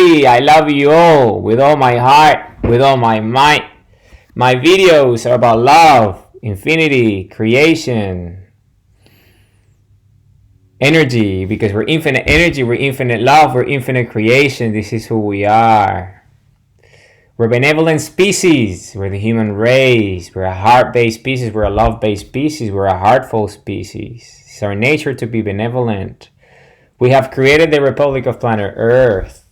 I love you all with all my heart, with all my might. My videos are about love, infinity, creation, energy, because we're infinite energy, we're infinite love, we're infinite creation. This is who we are. We're a benevolent species. We're the human race. We're a heart-based species. We're a love-based species. We're a heartful species. It's our nature to be benevolent. We have created the Republic of Planet Earth.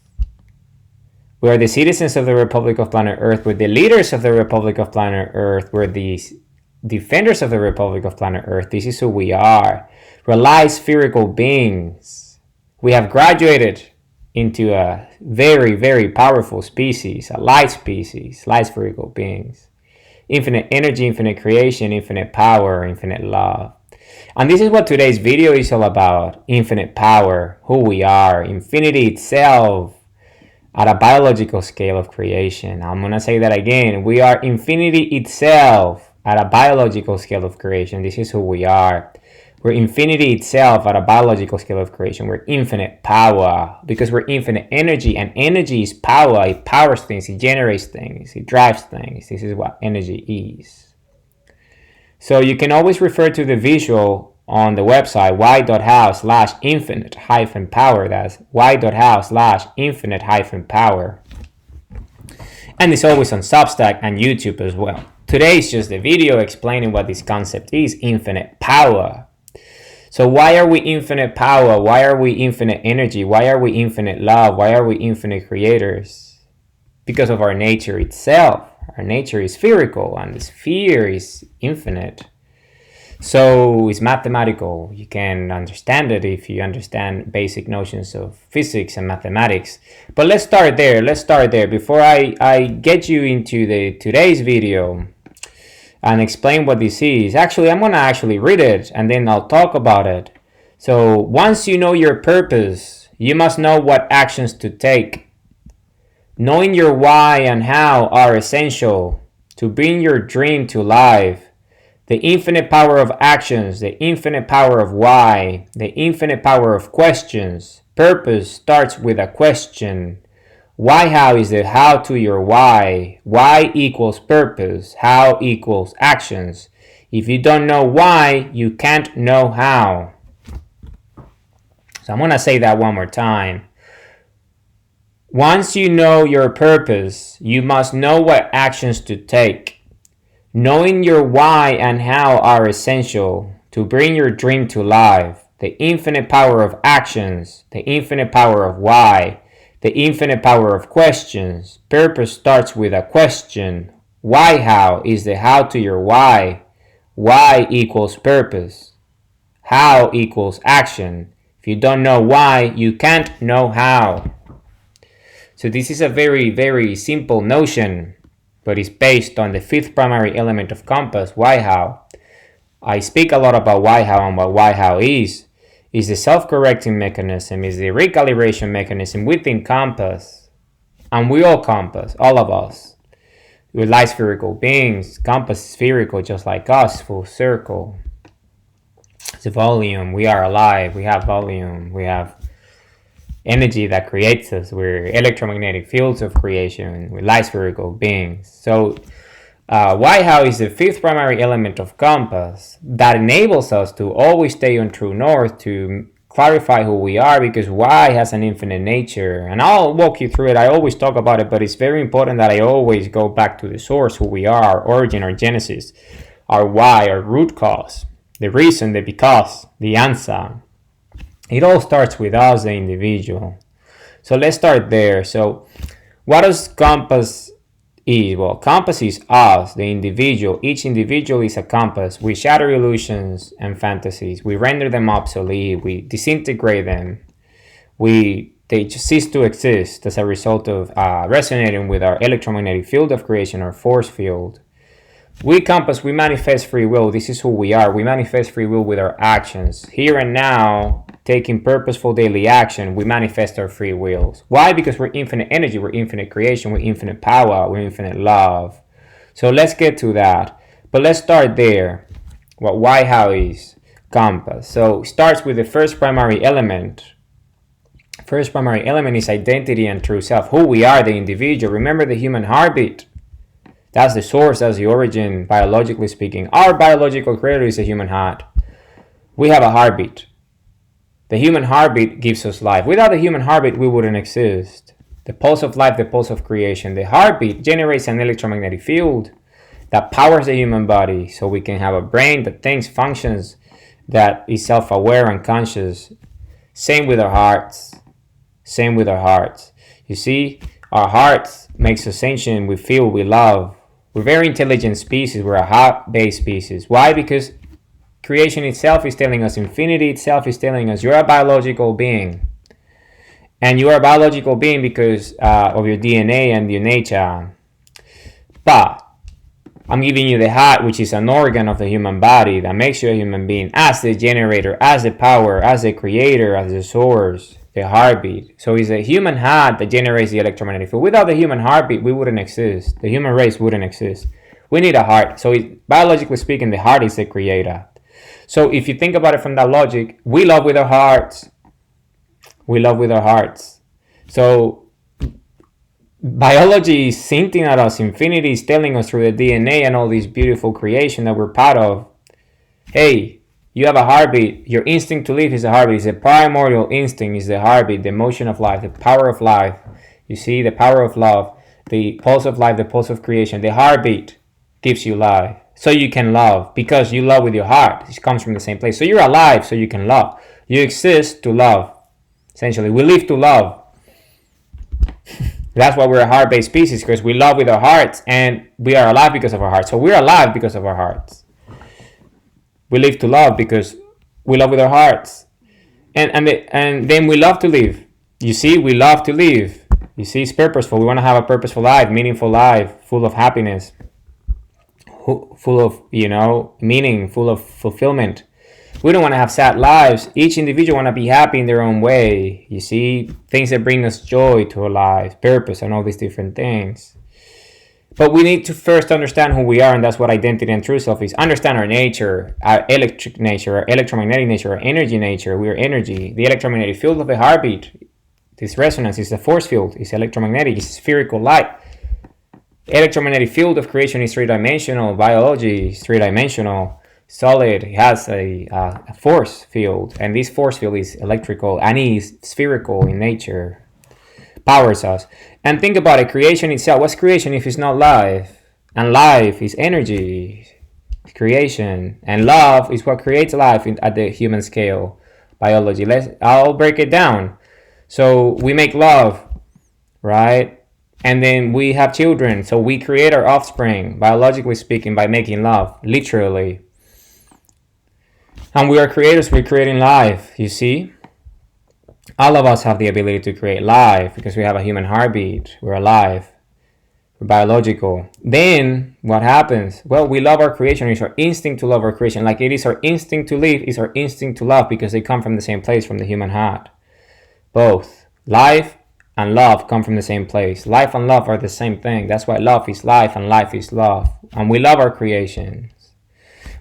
We are the citizens of the Republic of Planet Earth. We're the leaders of the Republic of Planet Earth. We're the defenders of the Republic of Planet Earth. This is who we are. We're light spherical beings. We have graduated into a very, very powerful species, a light species, light spherical beings. Infinite energy, infinite creation, infinite power, infinite love. And this is what today's video is all about. Infinite power, who we are, infinity itself, at a biological scale of creation. I'm going to say that again. We are infinity itself at a biological scale of creation. This is who we are. We're infinity itself at a biological scale of creation. We're infinite power because we're infinite energy, and energy is power. It powers things, it generates things, it drives things. This is what energy is. So you can always refer to the visual on the website y.how/infinite-power. That's y.how/infinite-power. And it's always on Substack and YouTube as well. Today is just a video explaining what this concept is, infinite power. So why are we infinite power? Why are we infinite energy? Why are we infinite love? Why are we infinite creators? Because of our nature itself. Our nature is spherical and the sphere is infinite. So it's mathematical. You can understand it if you understand basic notions of physics and mathematics. But let's start there. Before I get you into today's video and explain what this is. Actually, I'm going to read it and then I'll talk about it. So once you know your purpose, you must know what actions to take. Knowing your why and how are essential to bring your dream to life. The infinite power of actions, the infinite power of why, the infinite power of questions. Purpose starts with a question. Why how is the how to your why. Why equals purpose. How equals actions. If you don't know why, you can't know how. So I'm going to say that one more time. Once you know your purpose, you must know what actions to take. Knowing your why and how are essential to bring your dream to life. The infinite power of actions, the infinite power of why, the infinite power of questions. Purpose starts with a question. Why how is the how to your why. Why equals purpose. How equals action. If you don't know why, you can't know how. So this is a very, very simple notion, but it's based on the fifth primary element of compass, why how. I speak a lot about why how, and what why how is the self-correcting mechanism, is the recalibration mechanism within compass. And we all compass, all of us. We're light spherical beings. Compass is spherical just like us, full circle. It's a volume. We are alive. We have volume. We have energy that creates us. We're electromagnetic fields of creation. We're light spherical beings. So why how is the fifth primary element of compass that enables us to always stay on true north, to clarify who we are, because why has an infinite nature. And I'll walk you through it. I always talk about it, but it's very important that I always go back to the source, who we are, our origin, our genesis, our why, our root cause, the reason, the because, the answer. It all starts with us, the individual. So let's start there. So what does compass is? Well, compass is us, the individual. Each individual is a compass. We shatter illusions and fantasies. We render them obsolete. We disintegrate them. They just cease to exist as a result of resonating with our electromagnetic field of creation, our force field. We compass, we manifest free will. This is who we are. We manifest free will with our actions. Here and now, taking purposeful daily action, we manifest our free wills. Why? Because we're infinite energy, we're infinite creation, we're infinite power, we're infinite love. So let's get to that. But let's start there. What why how is compass. So it starts with the first primary element. First primary element is identity and true self. Who we are, the individual. Remember the human heartbeat. That's the source, that's the origin, biologically speaking. Our biological creator is a human heart. We have a heartbeat. The human heartbeat gives us life. Without the human heartbeat, we wouldn't exist. The pulse of life, the pulse of creation. The heartbeat generates an electromagnetic field that powers the human body so we can have a brain that thinks, functions, that is self-aware and conscious. Same with our hearts. Same with our hearts. You see, our hearts makes us sentient. We feel, we love. We're a very intelligent species. We're a heart-based species. Why? Because creation itself is telling us, infinity itself is telling us, you're a biological being. And you are a biological being because of your DNA and your nature. But I'm giving you the heart, which is an organ of the human body that makes you a human being, as the generator, as the power, as the creator, as the source, the heartbeat. So it's a human heart that generates the electromagnetic field. Without the human heartbeat, we wouldn't exist. The human race wouldn't exist. We need a heart. So biologically speaking, the heart is the creator. So if you think about it from that logic, we love with our hearts. We love with our hearts. So biology is hinting at us. Infinity is telling us through the DNA and all this beautiful creation that we're part of. Hey, you have a heartbeat. Your instinct to live is a heartbeat. It's a primordial instinct. Is the heartbeat, the emotion of life, the power of life. You see, the power of love, the pulse of life, the pulse of creation. The heartbeat gives you life. So you can love because you love with your heart. It comes from the same place. So you're alive so you can love. You exist to love. Essentially, we live to love. That's why we're a heart-based species, because we love with our hearts and we are alive because of our hearts. So we're alive because of our hearts. We live to love because we love with our hearts. And then we love to live. You see, we love to live. You see, it's purposeful. We want to have a purposeful life, meaningful life, full of happiness, full of, meaning, full of fulfillment. We don't want to have sad lives. Each individual want to be happy in their own way. You see, things that bring us joy to our lives, purpose, and all these different things. But we need to first understand who we are, and that's what identity and true self is. Understand our nature, our electric nature, our electromagnetic nature, our energy nature. We are energy. The electromagnetic field of a heartbeat, this resonance is a force field, it's electromagnetic, it's spherical light. Electromagnetic field of creation is three-dimensional. Biology is three-dimensional. Solid, it has a force field, and this force field is electrical and is spherical in nature. Powers us. And think about it, creation itself. What's creation if it's not life? And life is energy, creation. And love is what creates life at the human scale, biology. I'll break it down. So we make love, right? And then we have children. So we create our offspring, biologically speaking, by making love, literally. And we are creators, we're creating life, you see? All of us have the ability to create life because we have a human heartbeat. We're alive. We're biological. Then what happens? Well, we love our creation. It's our instinct to love our creation. Like it is our instinct to live, it's our instinct to love because they come from the same place, from the human heart. Both life and love come from the same place. Life and love are the same thing. That's why love is life and life is love. And we love our creation.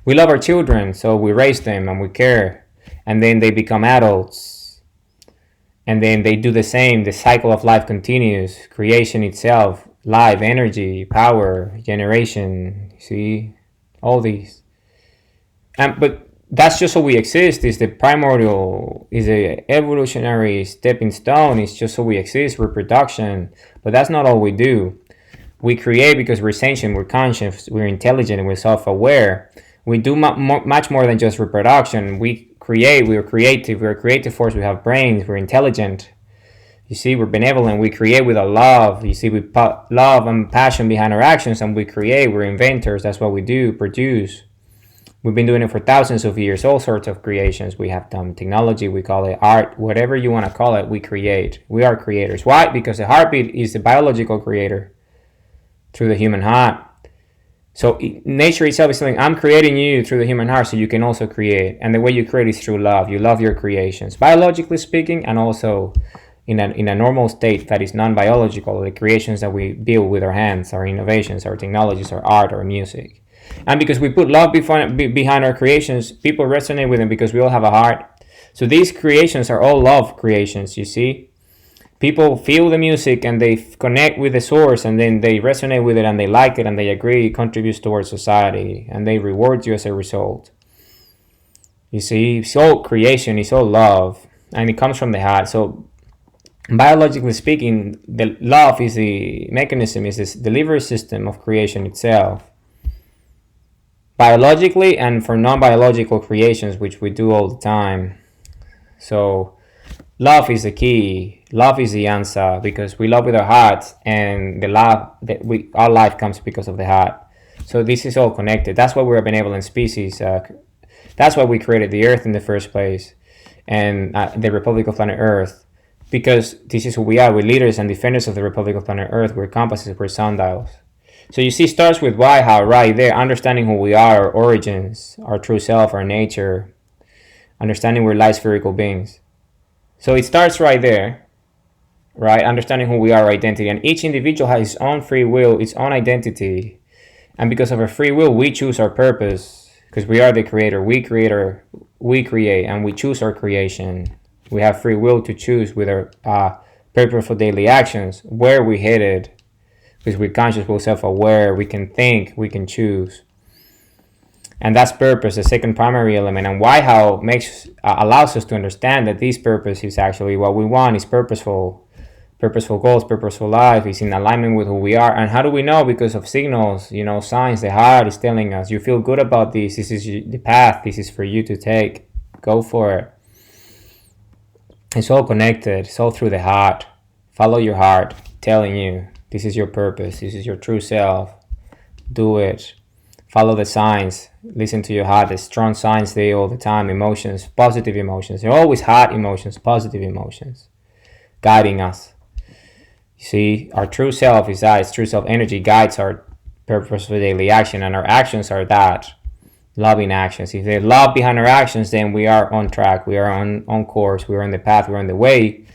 We love our children, so we raise them and we care. And then they become adults. And then they do the same. The cycle of life continues. Creation itself, life, energy, power, generation, see? All these. But that's just so we exist. Is the primordial, is a evolutionary stepping stone. It's just so we exist, reproduction. But that's not all we do. We create because we're sentient, we're conscious, we're intelligent, and we're self-aware. We do much more than just reproduction. We create, we're creative, we're a creative force, we have brains, we're intelligent. You see, we're benevolent, we create with a love. You see, we put love and passion behind our actions and we create, we're inventors, that's what we do, produce. We've been doing it for thousands of years, all sorts of creations. We have done technology, we call it art, whatever you want to call it, we create. We are creators. Why? Because the heartbeat is the biological creator through the human heart. So nature itself is saying, I'm creating you through the human heart so you can also create. And the way you create is through love. You love your creations, biologically speaking, and also in a normal state that is non-biological, the creations that we build with our hands, our innovations, our technologies, our art, our music. And because we put love behind our creations, people resonate with them because we all have a heart. So these creations are all love creations, you see? People feel the music and they connect with the source, and then they resonate with it and they like it and they agree. It contributes towards society and they reward you as a result. You see, it's all creation, it's all love, and it comes from the heart. So biologically speaking, the love is the mechanism, is this delivery system of creation itself. Biologically and for non-biological creations, which we do all the time. So love is the key. Love is the answer, because we love with our hearts, and the love that our life comes because of the heart. So this is all connected. That's why we're a benevolent species. That's why we created the Earth in the first place, and the Republic of Planet Earth, because this is who we are. We're leaders and defenders of the Republic of Planet Earth. We're compasses. We're sundials. So you see, starts with why, how, right there, understanding who we are, our origins, our true self, our nature, understanding we're light spherical beings. So it starts right there, right? Understanding who we are, our identity. And each individual has its own free will, its own identity. And because of our free will, we choose our purpose, because we are the creator. We create, and we choose our creation. We have free will to choose with our purposeful daily actions where we're headed. Because we're conscious, we're self-aware, we can think, we can choose. And that's purpose, the second primary element. And why, how allows us to understand that this purpose is actually what we want, is purposeful goals, purposeful life, is in alignment with who we are. And how do we know? Because of signals, signs. The heart is telling us, you feel good about this is the path, this is for you to take, go for it. It's all connected, it's all through the heart. Follow your heart telling you, this is your purpose. This is your true self. Do it. Follow the signs. Listen to your heart. There's strong signs there all the time. Emotions, positive emotions. They're always heart emotions, positive emotions, guiding us. You see, our true self is that. It's true self energy guides our purposeful daily action, and our actions are that. Loving actions. If there's love behind our actions, then we are on track. We are on course. We are on the path. We're on the way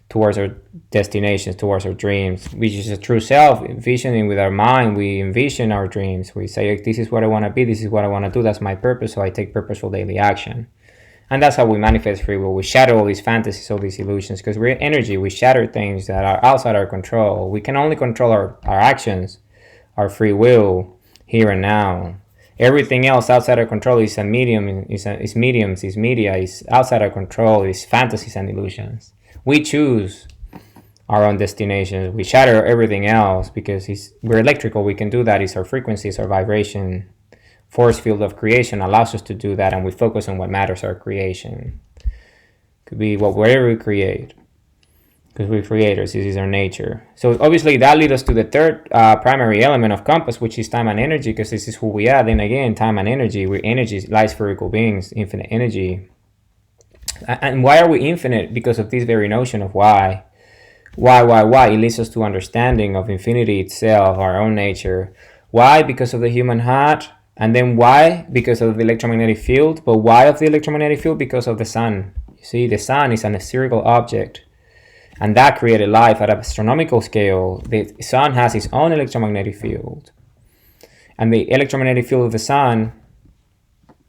towards our destinations, towards our dreams, which is a true self. Envisioning with our mind, we envision our dreams. We say, this is what I want to be, this is what I want to do, that's my purpose, so I take purposeful daily action. And that's how we manifest free will. We shatter all these fantasies, all these illusions, because we're energy. We shatter things that are outside our control. We can only control our actions, our free will, here and now. Everything else outside our control is a medium, is mediums, is media, is outside our control, is fantasies and illusions. We choose our own destinations. We shatter everything else because we're electrical. We can do that. It's our frequencies, our vibration. Force field of creation allows us to do that, and we focus on what matters, our creation. Could be whatever we create, because we're creators. This is our nature. So obviously that leads us to the third primary element of compass, which is time and energy, because this is who we are. Then again, time and energy. We're energy, light spherical beings, infinite energy. And why are we infinite? Because of this very notion of why. Why? It leads us to understanding of infinity itself, our own nature. Why? Because of the human heart. And then why? Because of the electromagnetic field. But why of the electromagnetic field? Because of the sun. You see, the sun is an spherical object. And that created life at an astronomical scale. The sun has its own electromagnetic field. And the electromagnetic field of the sun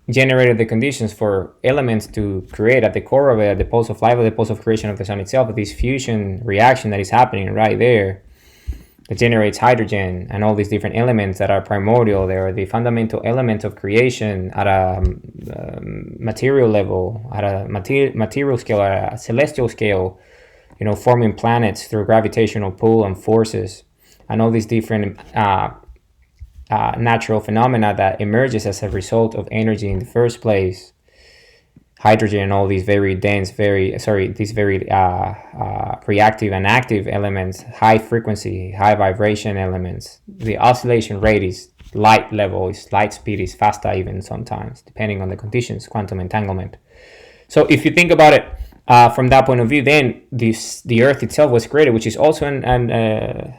generated the conditions for elements to create at the core of it, at the pulse of life, at the pulse of creation of the sun itself, this fusion reaction that is happening right there that generates hydrogen and all these different elements that are primordial. They are the fundamental elements of creation at a material level, at a material scale, at a celestial scale, forming planets through gravitational pull and forces and all these different natural phenomena that emerges as a result of energy in the first place. Hydrogen and all these very dense, these very reactive and active elements, high frequency, high vibration elements. The oscillation rate is light level, light speed is faster even sometimes, depending on the conditions, quantum entanglement. So if you think about it from that point of view, then the Earth itself was created, which is also an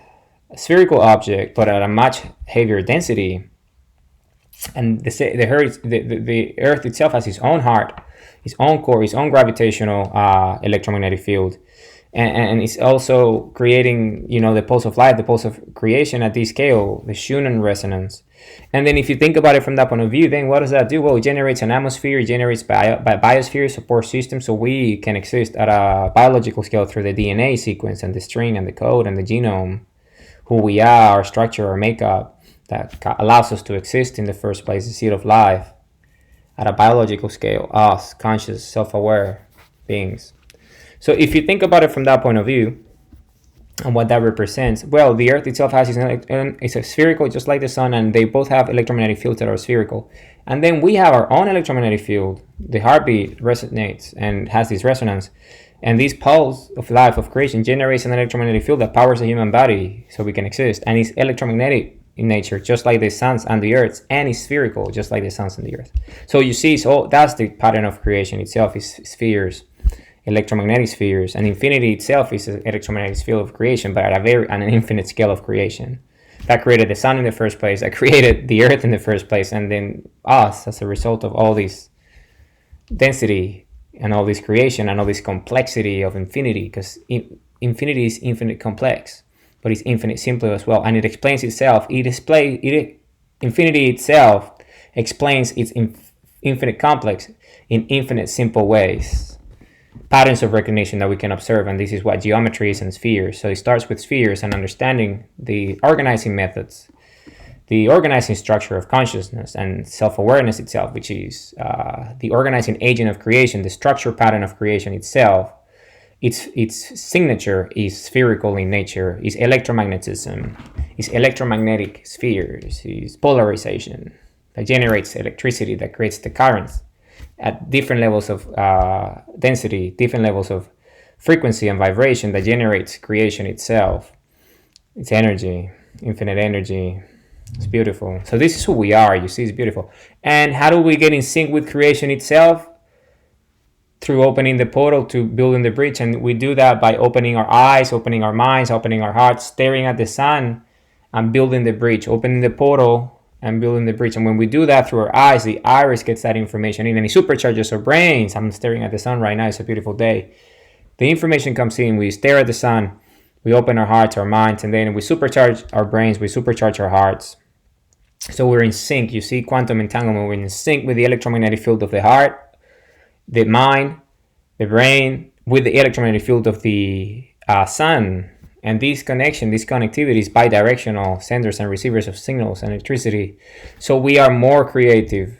spherical object, but at a much heavier density. And the Earth itself has its own heart, its own core, its own gravitational electromagnetic field. and it's also creating, the pulse of life, the pulse of creation at this scale, the Schumann resonance. And then if you think about it from that point of view, then what does that do? Well, it generates an atmosphere, it generates biosphere support system, so we can exist at a biological scale through the DNA sequence and the string and the code and the genome, who we are, our structure, our makeup, that allows us to exist in the first place, the seed of life, at a biological scale, us, conscious, self-aware beings. So if you think about it from that point of view, and what that represents, well, the Earth itself has it's a spherical, just like the sun, and they both have electromagnetic fields that are spherical. And then we have our own electromagnetic field. The heartbeat resonates and has this resonance, and this pulse of life, of creation, generates an electromagnetic field that powers the human body so we can exist. And it's electromagnetic in nature, just like the suns and the earths, and it's spherical, just like the suns and the earth. So you see, so that's the pattern of creation itself, is spheres, electromagnetic spheres, and infinity itself is an electromagnetic field of creation, but at an infinite scale of creation. That created the sun in the first place, that created the earth in the first place, and then us as a result of all this density and all this creation and all this complexity of infinity, because infinity is infinite complex, but it's infinite simple as well, and it explains itself. Infinity itself explains its infinite complex in infinite simple ways, patterns of recognition that we can observe, and this is what geometry is and spheres. So it starts with spheres and understanding the organizing methods, the organizing structure of consciousness and self-awareness itself, which is the organizing agent of creation, the structure pattern of creation itself. Its signature is spherical in nature, is electromagnetism, is electromagnetic spheres, is polarization that generates electricity, that creates the currents at different levels of density, different levels of frequency and vibration, that generates creation itself. It's energy, infinite energy. It's beautiful. So this is who we are. You see, it's beautiful. And how do we get in sync with creation itself? Through opening the portal to building the bridge. And we do that by opening our eyes, opening our minds, opening our hearts, staring at the sun, and building the bridge, opening the portal and building the bridge. And when we do that through our eyes, the iris gets that information in, and it supercharges our brains. I'm staring at the sun right now. It's a beautiful day. The information comes in. We stare at the sun. We open our hearts, our minds, and then we supercharge our brains. We supercharge our hearts. So we're in sync. You see quantum entanglement. We're in sync with the electromagnetic field of the heart, the mind, the brain, with the electromagnetic field of the sun. And this connection, this connectivity is bidirectional, senders and receivers of signals and electricity. So we are more creative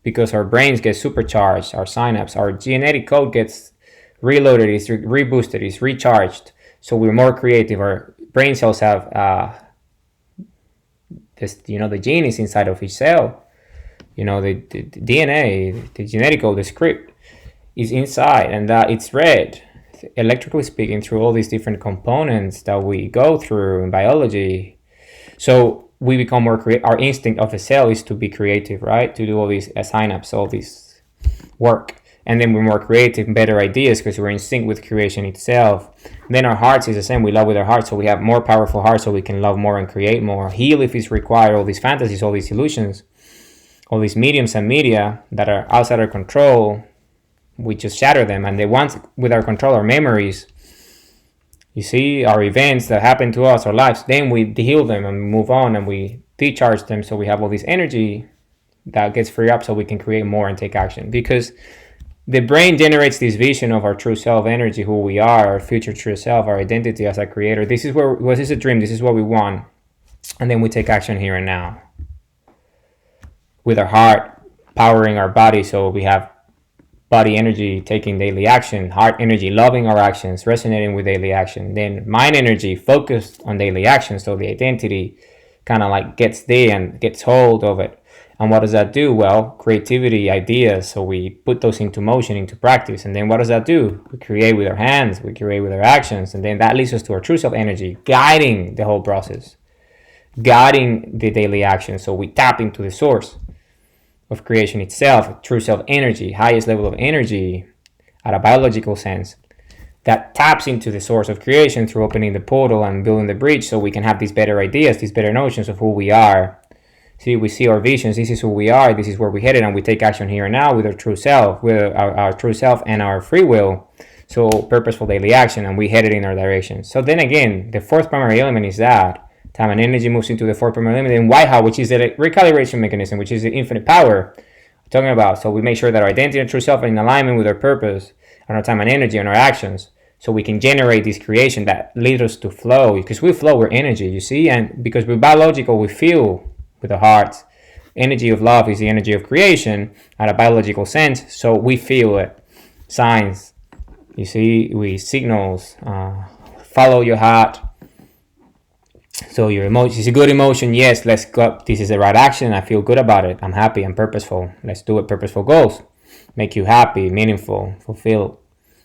because our brains get supercharged, our synapse, our genetic code gets reloaded, is reboosted, is recharged. So we're more creative. Our brain cells have the gene is inside of each cell. The DNA, the genetic code, the script is inside, and it's read, electrically speaking, through all these different components that we go through in biology. So we become more creative. Our instinct of a cell is to be creative, right? To do all these synapses, all this work. And then we're more creative, better ideas, because we're in sync with creation itself. And then our hearts is the same. We love with our hearts, so we have more powerful hearts, so we can love more and create more. Heal if it's required. All these fantasies, all these illusions, all these mediums and media that are outside our control, we just shatter them. And the ones with our control, our memories, you see, our events that happen to us, our lives, then we heal them and move on, and we decharge them, so we have all this energy that gets freed up so we can create more and take action. Because the brain generates this vision of our true self energy, who we are, our future true self, our identity as a creator. This is a dream, this is what we want. And then we take action here and now. With our heart powering our body, so we have body energy taking daily action, heart energy loving our actions, resonating with daily action. Then mind energy focused on daily action, so the identity kind of like gets there and gets hold of it. And what does that do? Well, creativity, ideas, so we put those into motion, into practice. And then what does that do? We create with our hands, we create with our actions, and then that leads us to our true self energy, guiding the whole process, guiding the daily action. So we tap into the source of creation itself, true self energy, highest level of energy at a biological sense, that taps into the source of creation through opening the portal and building the bridge, so we can have these better ideas, these better notions of who we are. See, we see our visions, this is who we are, this is where we're headed, and we take action here and now with our true self, with our true self and our free will. So purposeful daily action, and we headed in our direction. So then again, the fourth primary element is that time and energy moves into the fourth primary element, and how, which is the recalibration mechanism, which is the infinite power I'm talking about. So we make sure that our identity and true self are in alignment with our purpose and our time and energy and our actions, so we can generate this creation that leads us to flow, because we flow with energy, you see, and because we're biological, we feel with the heart. Energy of love is the energy of creation at a biological sense, so we feel it. Signs, you see, we signals, follow your heart. So your emotion is a good emotion. Yes, let's go. This is the right action. I feel good about it. I'm happy. I'm purposeful. Let's do it. Purposeful goals make you happy, meaningful, fulfilled.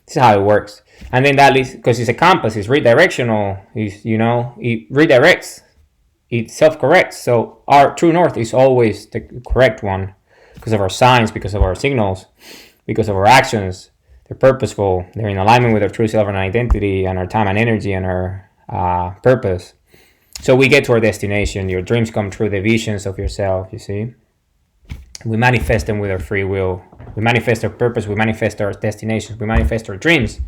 This is how it works. And then that leads, because it's a compass. It's redirectional. It redirects. It self-corrects. So our true north is always the correct one, because of our signs, because of our signals, because of our actions. They're purposeful. They're in alignment with our true self and identity and our time and energy and our purpose. So we get to our destination. Your dreams come true, the visions of yourself, you see. We manifest them with our free will. We manifest our purpose. We manifest our destinations. We manifest our dreams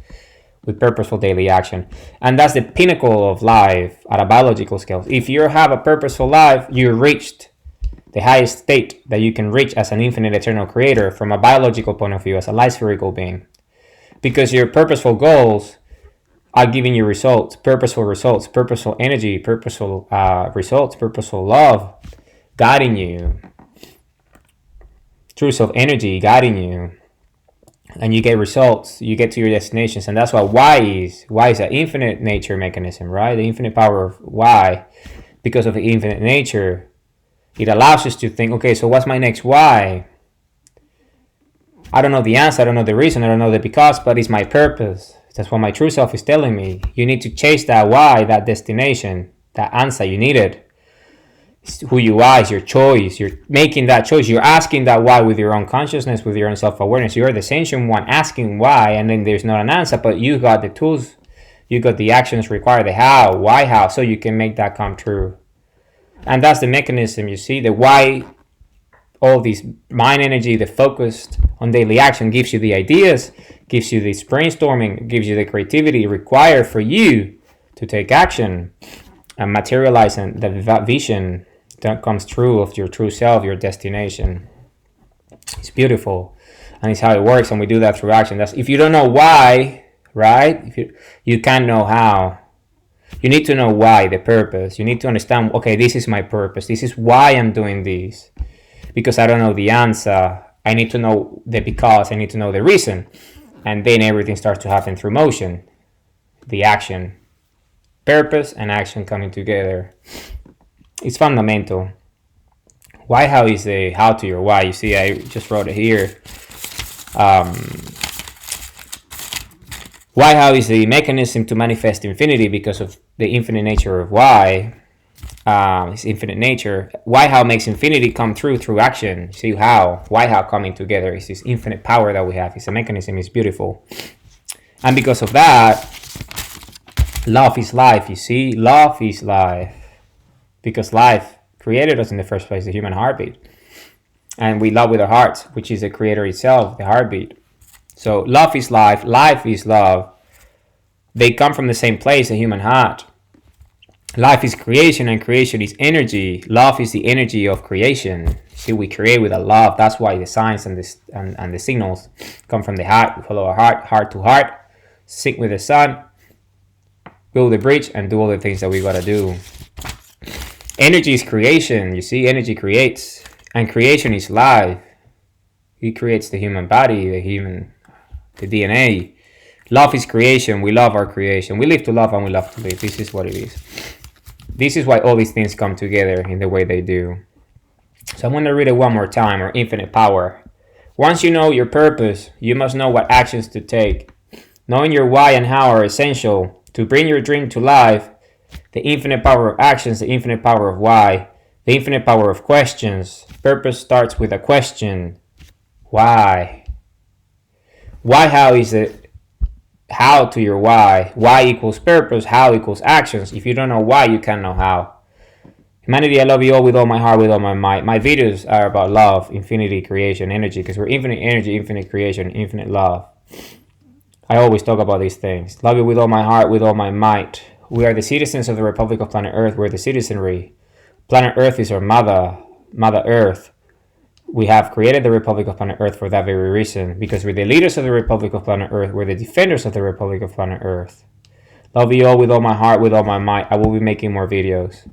with purposeful daily action. And that's the pinnacle of life at a biological scale. If you have a purposeful life, you reached the highest state that you can reach as an infinite eternal creator from a biological point of view, as a light spherical being. Because your purposeful goals are giving you results, purposeful energy, purposeful results, purposeful love, guiding you, true self energy guiding you, and you get results, you get to your destinations. And that's what why is an infinite nature mechanism, right? The infinite power of why. Because of the infinite nature, it allows us to think, okay, so what's my next why? I don't know the answer, I don't know the reason, I don't know the because, but it's my purpose. That's what my true self is telling me. You need to chase that why, that destination, that answer. You need it. It's who you are, it's your choice. You're making that choice. You're asking that why with your own consciousness, with your own self-awareness. You're the sentient one asking why, and then there's not an answer, but you got the tools, you got the actions required, the how, why, how, so you can make that come true. And that's the mechanism, you see, the why. All this mind energy, the focused on daily action, gives you the ideas, gives you this brainstorming, gives you the creativity required for you to take action and materialize the vision that comes true of your true self, your destination. It's beautiful, and it's how it works, and we do that through action. That's if you don't know why, right? If you can't know how. You need to know why, the purpose. You need to understand, okay, this is my purpose. This is why I'm doing this. Because I don't know the answer, I need to know the because, I need to know the reason. And then everything starts to happen through motion, the action. Purpose and action coming together. It's fundamental. Why, how is the how to your why. You see, I just wrote it here. Why, how is the mechanism to manifest infinity, because of the infinite nature of why. It's infinite nature. Why, how makes infinity come through action. See how, why, how coming together is this infinite power that we have. It's a mechanism. It's beautiful, and because of that, love is life. You see, love is life, because life created us in the first place, the human heartbeat, and we love with our hearts, which is the creator itself, the heartbeat. So love is life. Life is love. They come from the same place, the human heart. Life is creation, and creation is energy. Love is the energy of creation. See, we create with a love. That's why the signs and the signals come from the heart. We follow our heart to heart, sync with the sun, build the bridge, and do all the things that we gotta do. Energy is creation. You see, energy creates, and creation is life. It creates the human body, the DNA. Love is creation. We love our creation. We live to love, and we love to live. This is what it is. This is why all these things come together in the way they do. So I'm going to read it one more time, or infinite power. Once you know your purpose, you must know what actions to take. Knowing your why and how are essential to bring your dream to life. The infinite power of actions, the infinite power of why, the infinite power of questions. Purpose starts with a question. Why? Why, how is it? How to your why. Why equals purpose, how equals actions. If you don't know why, you can't know how. Humanity, I love you all with all my heart, with all my might. My videos are about love, infinity, creation, energy, because we're infinite energy, infinite creation, infinite love. I always talk about these things. Love you with all my heart, with all my might. We are the citizens of the Republic of Planet Earth. We're the citizenry. Planet Earth is our mother, Mother Earth. We have created the Republic of Planet Earth for that very reason, because we're the leaders of the Republic of Planet Earth. We're the defenders of the Republic of Planet Earth. Love you all with all my heart, with all my might. I will be making more videos.